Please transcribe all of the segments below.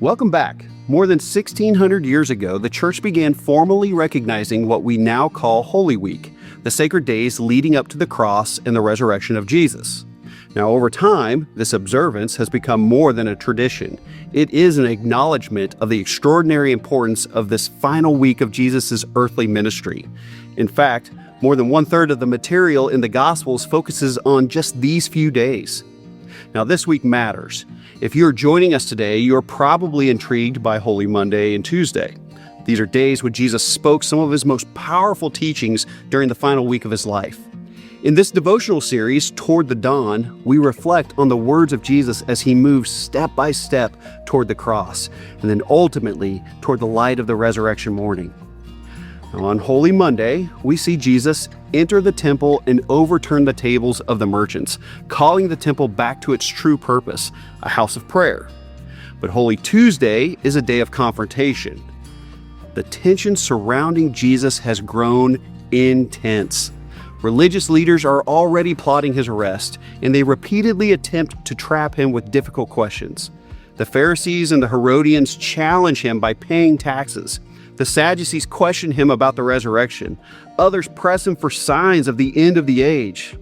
Welcome back. More than 1,600 years ago, the church began formally recognizing what we now call Holy Week, the sacred days leading up to the cross and the resurrection of Jesus. Now, over time, this observance has become more than a tradition. It is an acknowledgement of the extraordinary importance of this final week of Jesus' earthly ministry. In fact, more than one-third of the material in the Gospels focuses on just these few days. Now, this week matters. If you're joining us today, you're probably intrigued by Holy Monday and Tuesday. These are days when Jesus spoke some of his most powerful teachings during the final week of his life. In this devotional series, Toward the Dawn, we reflect on the words of Jesus as he moves step by step toward the cross, and then ultimately toward the light of the resurrection morning. Now, on Holy Monday, we see Jesus enter the temple and overturn the tables of the merchants, calling the temple back to its true purpose, a house of prayer. But Holy Tuesday is a day of confrontation. The tension surrounding Jesus has grown intense. Religious leaders are already plotting his arrest, and they repeatedly attempt to trap him with difficult questions. The Pharisees and the Herodians challenge him by paying taxes. The Sadducees question him about the resurrection. Others press him for signs of the end of the age.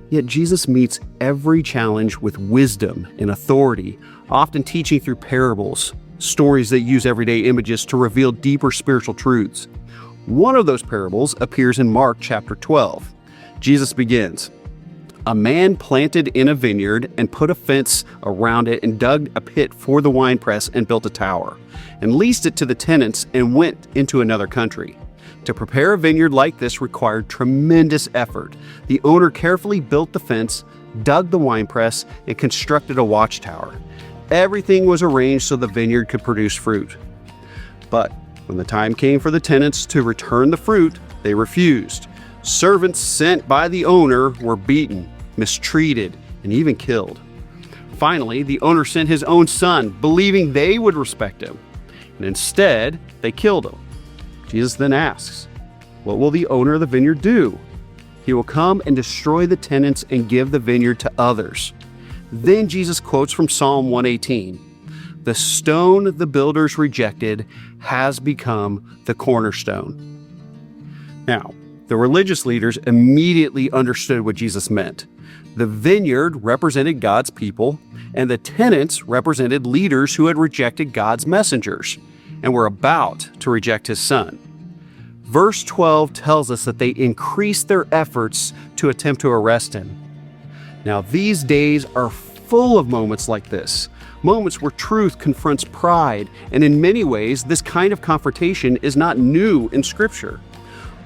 Yet Jesus meets every challenge with wisdom and authority, often teaching through parables, stories that use everyday images to reveal deeper spiritual truths. One of those parables appears in Mark chapter 12. Jesus begins, "A man planted in a vineyard and put a fence around it and dug a pit for the winepress and built a tower, and leased it to the tenants and went into another country. To prepare a vineyard like this required tremendous effort. The owner carefully built the fence, dug the winepress, and constructed a watchtower. Everything was arranged so the vineyard could produce fruit. But when the time came for the tenants to return the fruit, they refused. Servants sent by the owner were beaten, mistreated, and even killed. Finally, the owner sent his own son, believing they would respect him. And instead, they killed him. Jesus then asks, what will the owner of the vineyard do? He will come and destroy the tenants and give the vineyard to others. Then Jesus quotes from Psalm 118, "The stone the builders rejected has become the cornerstone." Now, the religious leaders immediately understood what Jesus meant. The vineyard represented God's people, and the tenants represented leaders who had rejected God's messengers and were about to reject his son. Verse 12 tells us that they increased their efforts to attempt to arrest him. Now, these days are full of moments like this, moments where truth confronts pride, and in many ways, this kind of confrontation is not new in Scripture.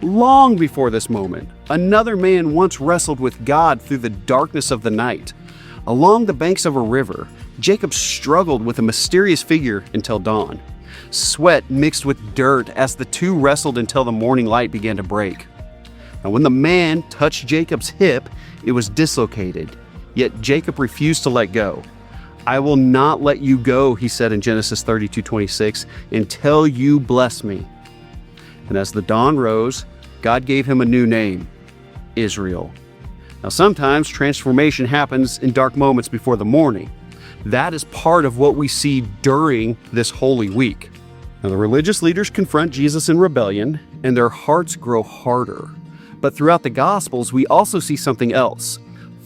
Long before this moment, another man once wrestled with God through the darkness of the night. Along the banks of a river, Jacob struggled with a mysterious figure until dawn. Sweat mixed with dirt as the two wrestled until the morning light began to break. Now, when the man touched Jacob's hip, it was dislocated, yet Jacob refused to let go. "I will not let you go," he said in Genesis 32:26, "until you bless me." And as the dawn rose, God gave him a new name, Israel. Now, sometimes transformation happens in dark moments before the morning. That is part of what we see during this Holy Week. Now, the religious leaders confront Jesus in rebellion, and their hearts grow harder. But throughout the Gospels, we also see something else.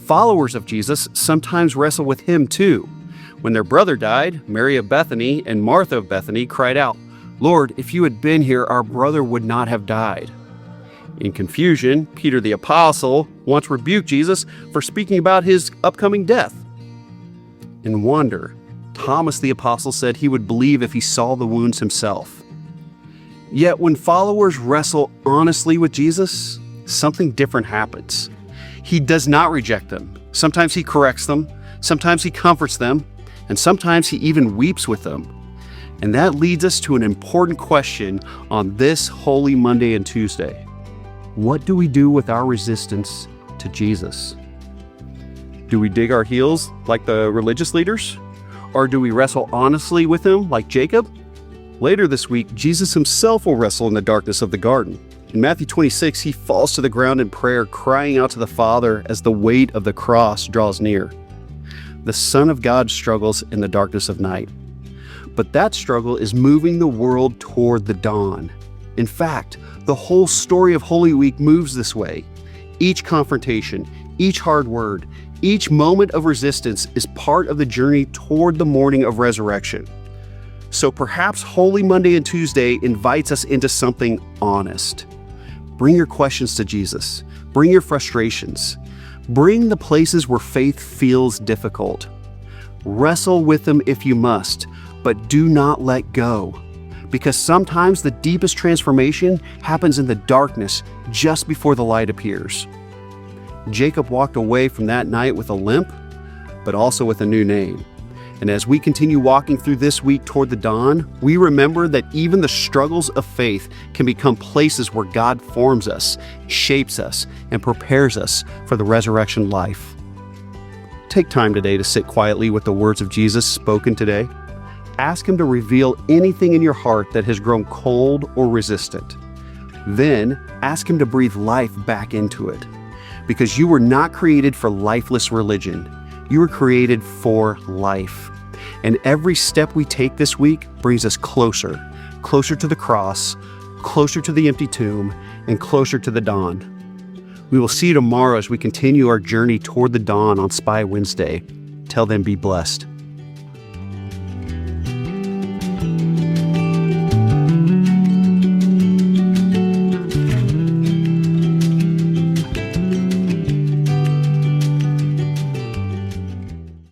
Followers of Jesus sometimes wrestle with him too. When their brother died, Mary of Bethany and Martha of Bethany cried out, "Lord, if you had been here, our brother would not have died." In confusion, Peter the Apostle once rebuked Jesus for speaking about his upcoming death. In wonder, Thomas the Apostle said he would believe if he saw the wounds himself. Yet when followers wrestle honestly with Jesus, something different happens. He does not reject them. Sometimes he corrects them, sometimes he comforts them, and sometimes he even weeps with them. And that leads us to an important question on this Holy Monday and Tuesday. What do we do with our resistance to Jesus? Do we dig our heels like the religious leaders? Or do we wrestle honestly with him like Jacob? Later this week, Jesus himself will wrestle in the darkness of the garden. In Matthew 26, he falls to the ground in prayer, crying out to the Father as the weight of the cross draws near. The Son of God struggles in the darkness of night. But that struggle is moving the world toward the dawn. In fact, the whole story of Holy Week moves this way. Each confrontation, each hard word, each moment of resistance is part of the journey toward the morning of resurrection. So perhaps Holy Monday and Tuesday invites us into something honest. Bring your questions to Jesus. Bring your frustrations. Bring the places where faith feels difficult. Wrestle with them if you must, but do not let go. Because sometimes the deepest transformation happens in the darkness just before the light appears. Jacob walked away from that night with a limp, but also with a new name. And as we continue walking through this week toward the dawn, we remember that even the struggles of faith can become places where God forms us, shapes us, and prepares us for the resurrection life. Take time today to sit quietly with the words of Jesus spoken today. Ask Him to reveal anything in your heart that has grown cold or resistant. Then ask Him to breathe life back into it. Because you were not created for lifeless religion. You were created for life. And every step we take this week brings us closer to the cross, closer to the empty tomb, and closer to the dawn. We will see you tomorrow as we continue our journey toward the dawn on Spy Wednesday. Till then, be blessed.